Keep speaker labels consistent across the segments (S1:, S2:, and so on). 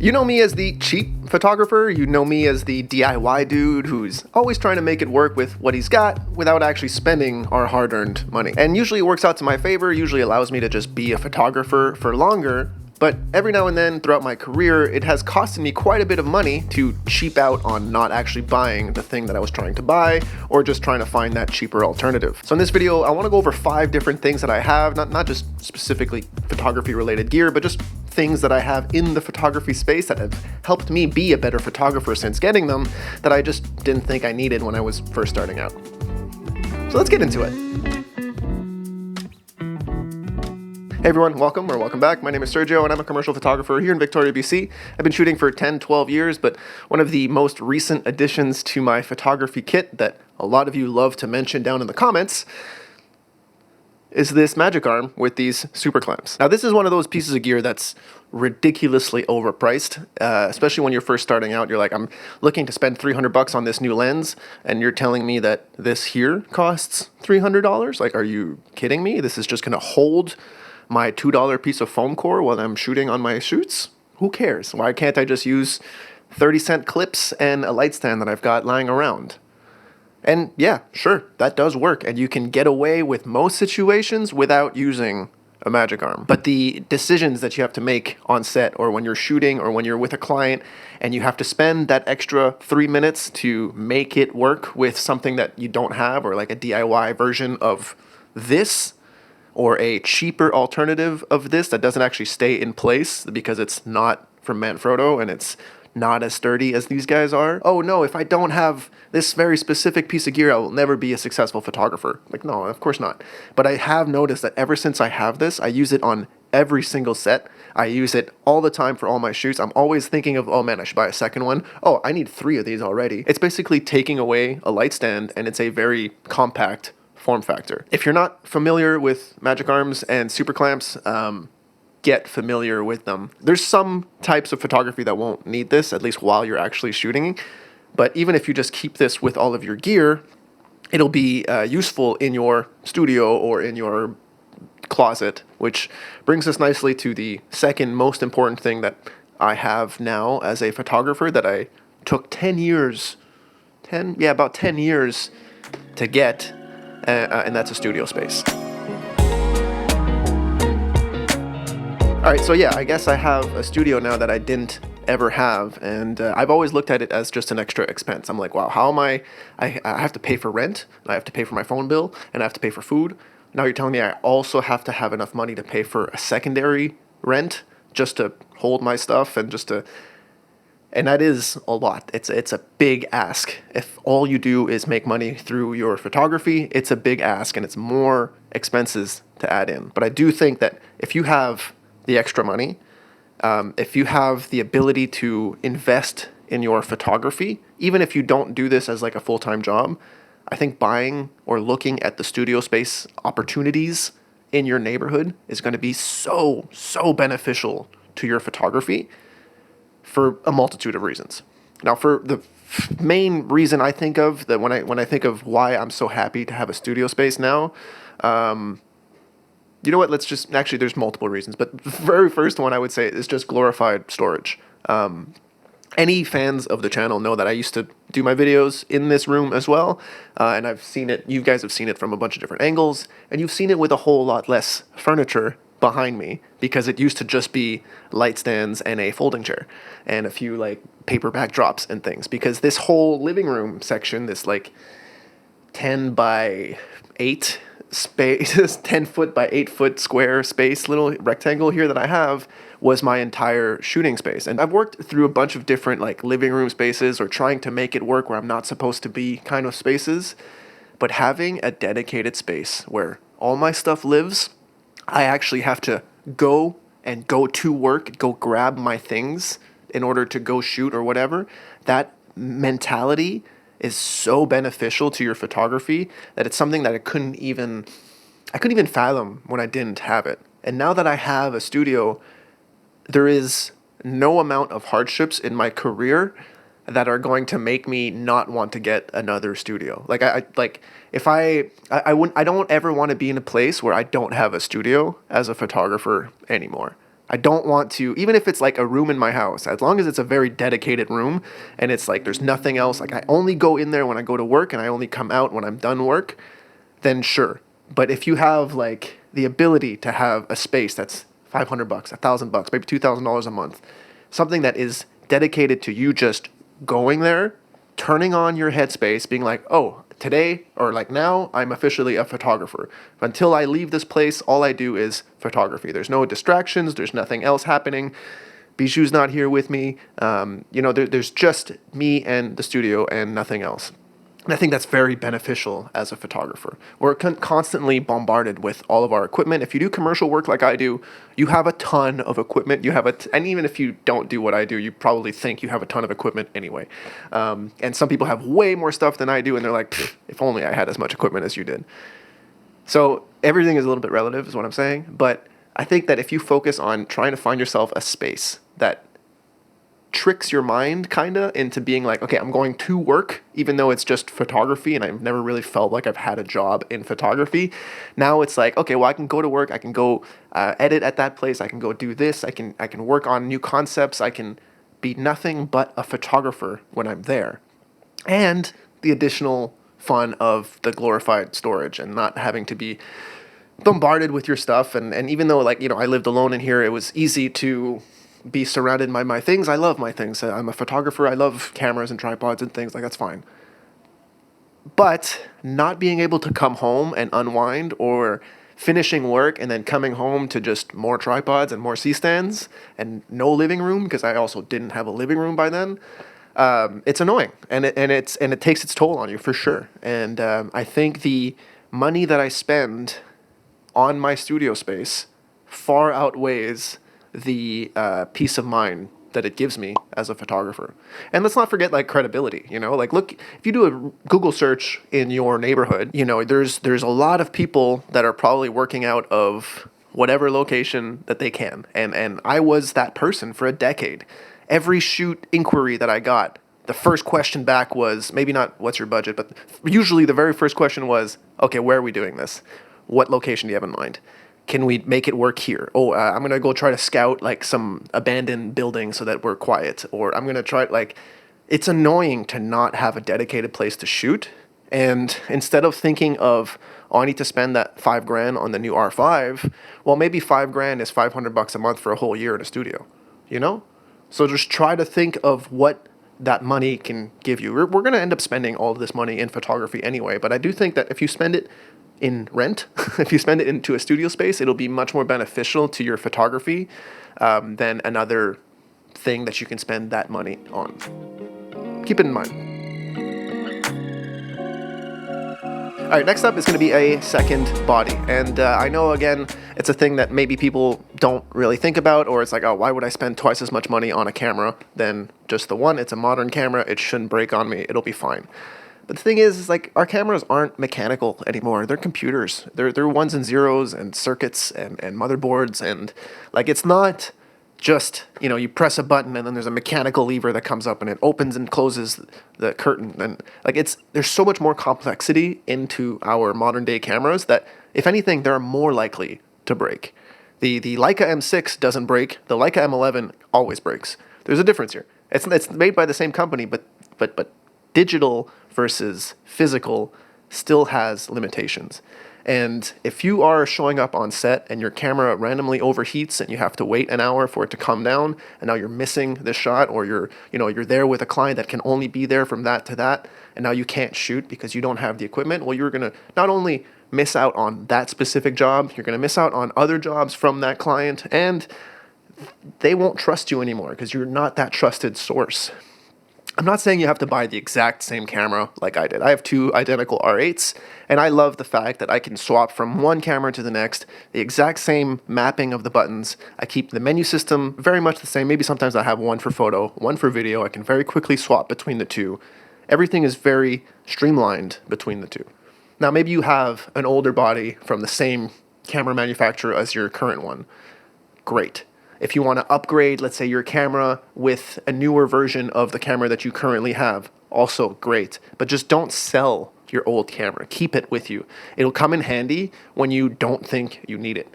S1: You know me as the cheap photographer, you know me as the DIY dude who's always trying to make it work with what he's got without actually spending our hard-earned money. And usually it works out to my favor, usually allows me to just be a photographer for longer, but every now and then throughout my career, it has costed me quite a bit of money to cheap out on not actually buying the thing that I was trying to buy, or just trying to find that cheaper alternative. So in this video, I want to go over 5 different things that I have, not just specifically photography related gear, but just things that I have in the photography space that have helped me be a better photographer since getting them, that I just didn't think I needed when I was first starting out. So let's get into it. Hey everyone, welcome back. My name is Sergio and I'm a commercial photographer here in Victoria, BC. I've been shooting for 10, 12 years, but one of the most recent additions to my photography kit that a lot of you love to mention down in the comments is this magic arm with these super clamps. Now this is one of those pieces of gear that's ridiculously overpriced, especially when you're first starting out. You're like, I'm looking to spend $300 on this new lens, and you're telling me that this here costs $300? Like, are you kidding me? This is just gonna hold my $2 piece of foam core while I'm shooting on my shoots? Who cares? Why can't I just use 30-cent clips and a light stand that I've got lying around? And yeah, sure, that does work, and you can get away with most situations without using a magic arm. But the decisions that you have to make on set, or when you're shooting, or when you're with a client, and you have to spend that extra 3 minutes to make it work with something that you don't have, or like a DIY version of this, or a cheaper alternative of this that doesn't actually stay in place because it's not from Manfrotto and it's not as sturdy as these guys are. Oh no, if I don't have this very specific piece of gear, I will never be a successful photographer. Like, no, of course not. But I have noticed that ever since I have this, I use it on every single set. I use it all the time for all my shoots. I'm always thinking of, oh man, I should buy a second one. Oh, I need 3 of these already. It's basically taking away a light stand, and it's a very compact form factor. If you're not familiar with magic arms and super clamps, get familiar with them. There's some types of photography that won't need this, at least while you're actually shooting. But even if you just keep this with all of your gear, it'll be useful in your studio or in your closet, which brings us nicely to the second most important thing that I have now as a photographer that I took about 10 years to get, and that's a studio space. All right, so yeah, I guess I have a studio now that I didn't ever have, and I've always looked at it as just an extra expense. I'm like, wow, how am I have to pay for rent, and I have to pay for my phone bill, and I have to pay for food. Now you're telling me I also have to have enough money to pay for a secondary rent just to hold my stuff and and that is a lot. It's a big ask. If all you do is make money through your photography, it's a big ask, and it's more expenses to add in. But I do think that if you have the extra money, if you have the ability to invest in your photography, even if you don't do this as like a full-time job, I think buying or looking at the studio space opportunities in your neighborhood is going to be so beneficial to your photography for a multitude of reasons. Now, for the main reason I think of, that when I think of why I'm so happy to have a studio space now, you know what, there's multiple reasons, but the very first one I would say is just glorified storage. Any fans of the channel know that I used to do my videos in this room as well, and I've seen it, you guys have seen it from a bunch of different angles, and you've seen it with a whole lot less furniture behind me, because it used to just be light stands and a folding chair and a few like paper backdrops and things, because this whole living room section, this like 10 by 8 space, 10 foot by 8 foot square space, little rectangle here that I have, was my entire shooting space. And I've worked through a bunch of different like living room spaces, or trying to make it work where I'm not supposed to be kind of spaces, but having a dedicated space where all my stuff lives, I actually have to go to work, go grab my things in order to go shoot or whatever. That mentality is so beneficial to your photography that it's something that I couldn't even fathom when I didn't have it. And now that I have a studio, there is no amount of hardships in my career that are going to make me not want to get another studio. Like I don't ever want to be in a place where I don't have a studio as a photographer anymore. I don't want to, even if it's like a room in my house, as long as it's a very dedicated room and it's like there's nothing else, like I only go in there when I go to work and I only come out when I'm done work, then sure. But if you have like the ability to have a space that's $500, $1,000, maybe $2,000 a month, something that is dedicated to you just going there, turning on your headspace, being like, oh, today or like now, I'm officially a photographer. Until I leave this place, all I do is photography. There's no distractions. There's nothing else happening. Bijou's not here with me. There's just me and the studio and nothing else. And I think that's very beneficial as a photographer. We're constantly bombarded with all of our equipment. If you do commercial work like I do, you have a ton of equipment. And even if you don't do what I do, you probably think you have a ton of equipment anyway. And some people have way more stuff than I do, and they're like, if only I had as much equipment as you did. So everything is a little bit relative, is what I'm saying. But I think that if you focus on trying to find yourself a space that tricks your mind kind of into being like, okay, I'm going to work, even though it's just photography and I've never really felt like I've had a job in photography. Now it's like, okay, well, I can go to work, I can go edit at that place, I can go do this, I can work on new concepts, I can be nothing but a photographer when I'm there. And the additional fun of the glorified storage and not having to be bombarded with your stuff. And even though, like, I lived alone in here, it was easy to be surrounded by my things. I love my things. I'm a photographer. I love cameras and tripods and things. Like, that's fine. But not being able to come home and unwind, or finishing work and then coming home to just more tripods and more C-stands and no living room, because I also didn't have a living room by then, it's annoying. And it takes its toll on you for sure. And I think the money that I spend on my studio space far outweighs the peace of mind that it gives me as a photographer. And let's not forget, like, credibility, like, look, if you do a Google search in your neighborhood, there's a lot of people that are probably working out of whatever location that they can. And I was that person for a decade. Every shoot inquiry that I got, the first question back was, maybe not what's your budget, but usually the very first question was, okay, where are we doing this? What location do you have in mind? Can we make it work here? Oh, I'm going to go try to scout like some abandoned building so that we're quiet. Or I'm going to try, like, it's annoying to not have a dedicated place to shoot. And instead of thinking of, oh, I need to spend that $5,000 on the new R5, well, maybe $5,000 is $500 a month for a whole year in a studio, So just try to think of what that money can give you. We're going to end up spending all of this money in photography anyway, but I do think that if you spend it in rent, if you spend it into a studio space, it'll be much more beneficial to your photography than another thing that you can spend that money on. Keep it in mind. All right, next up is going to be a second body. And I know, again, it's a thing that maybe people don't really think about, or it's like, oh, why would I spend twice as much money on a camera than just the one? It's a modern camera. It shouldn't break on me. It'll be fine. But the thing is like, our cameras aren't mechanical anymore. They're computers. They're ones and zeros and circuits and motherboards. And like, it's not just, you press a button and then there's a mechanical lever that comes up and it opens and closes the curtain. And like, there's so much more complexity into our modern day cameras that, if anything, they're more likely to break. The Leica M6 doesn't break. The Leica M11 always breaks. There's a difference here. It's made by the same company, but digital versus physical still has limitations. And if you are showing up on set and your camera randomly overheats and you have to wait an hour for it to come down, and now you're missing this shot, or you're there with a client that can only be there from that to that, and now you can't shoot because you don't have the equipment, well, you're going to not only miss out on that specific job, you're going to miss out on other jobs from that client, and they won't trust you anymore because you're not that trusted source. I'm not saying you have to buy the exact same camera like I did. I have 2 identical R8s, and I love the fact that I can swap from one camera to the next, the exact same mapping of the buttons. I keep the menu system very much the same. Maybe sometimes I have one for photo, one for video. I can very quickly swap between the two. Everything is very streamlined between the two. Now, maybe you have an older body from the same camera manufacturer as your current one. Great. If you want to upgrade, let's say, your camera with a newer version of the camera that you currently have, also great. But just don't sell your old camera. Keep it with you. It'll come in handy when you don't think you need it.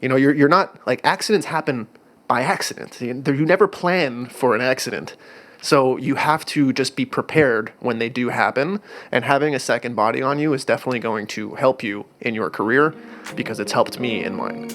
S1: You're not, like, accidents happen by accident. You never plan for an accident. So you have to just be prepared when they do happen, and having a second body on you is definitely going to help you in your career because it's helped me in mine.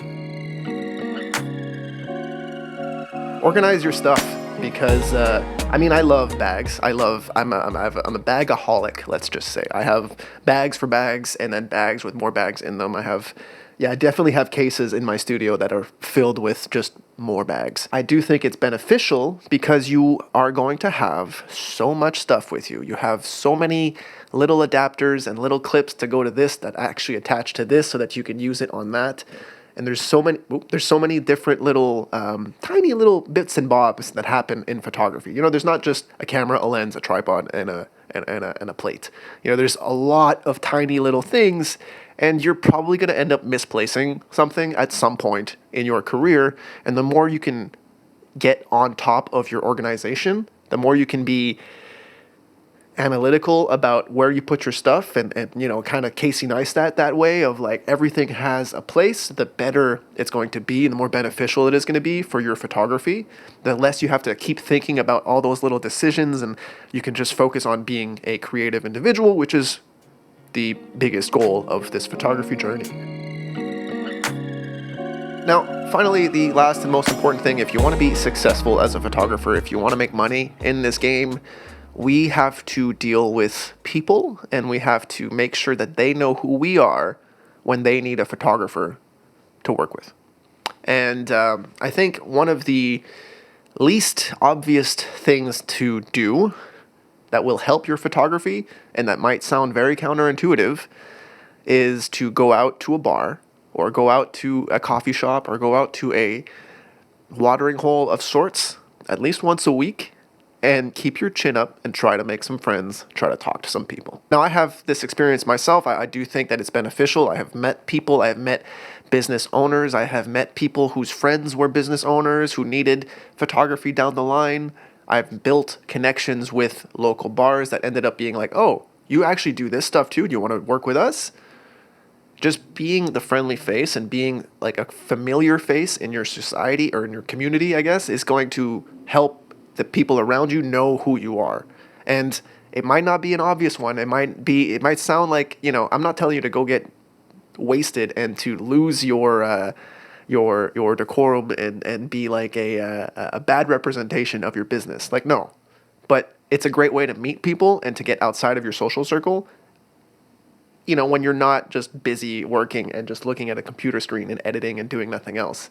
S1: Organize your stuff because, I love bags. I'm a bagaholic, let's just say. I have bags for bags and then bags with more bags in them. I definitely have cases in my studio that are filled with just more bags. I do think it's beneficial because you are going to have so much stuff with you. You have so many little adapters and little clips to go to this that actually attach to this so that you can use it on that. And there's so many different little, tiny little bits and bobs that happen in photography. There's not just a camera, a lens, a tripod, and a plate. There's a lot of tiny little things, and you're probably going to end up misplacing something at some point in your career. And the more you can get on top of your organization, the more you can be analytical about where you put your stuff and kind of Casey Neistat that way of like everything has a place, the better it's going to be and the more beneficial it is going to be for your photography. The less you have to keep thinking about all those little decisions, and you can just focus on being a creative individual, which is the biggest goal of this photography journey. Now, finally, the last and most important thing, if you want to be successful as a photographer, if you want to make money in this game, we have to deal with people, and we have to make sure that they know who we are when they need a photographer to work with. And I think one of the least obvious things to do that will help your photography, and that might sound very counterintuitive, is to go out to a bar or go out to a coffee shop or go out to a watering hole of sorts at least once a week and keep your chin up and try to make some friends, try to talk to some people. Now, I have this experience myself. I do think that it's beneficial. I have met people. I have met business owners. I have met people whose friends were business owners who needed photography down the line. I've built connections with local bars that ended up being like, oh, you actually do this stuff too? Do you want to work with us? Just being the friendly face and being like a familiar face in your society or in your community, I guess, is going to help the people around you know who you are. And it might not be an obvious one. It might sound like, I'm not telling you to go get wasted and to lose your decorum and be like a bad representation of your business. Like, no. But it's a great way to meet people and to get outside of your social circle, when you're not just busy working and just looking at a computer screen and editing and doing nothing else.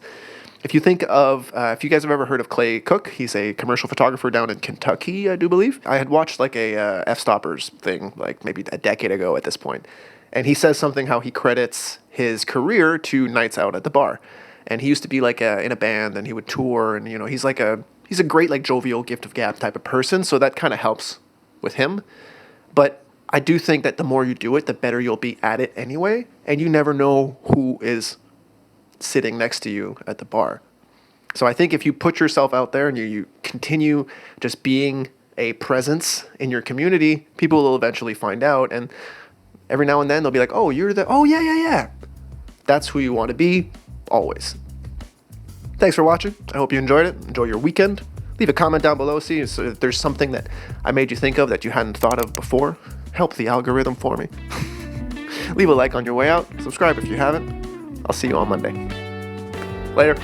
S1: If you think of, if you guys have ever heard of Clay Cook, he's a commercial photographer down in Kentucky, I do believe. I had watched like a F-Stoppers thing like maybe a decade ago at this point. And he says something how he credits his career to nights out at the bar. And he used to be like in a band, and he would tour, and he's a great like jovial, gift of gab type of person, so that kind of helps with him. But I do think that the more you do it, the better you'll be at it anyway, and you never know who is sitting next to you at the bar. So I think if you put yourself out there and you continue just being a presence in your community, people will eventually find out, and every now and then they'll be like, oh, yeah. That's who you want to be, always. Thanks for watching. I hope you enjoyed it. Enjoy your weekend. Leave a comment down below, see if there's something that I made you think of that you hadn't thought of before. Help the algorithm for me. Leave a like on your way out. Subscribe if you haven't. I'll see you on Monday. Later.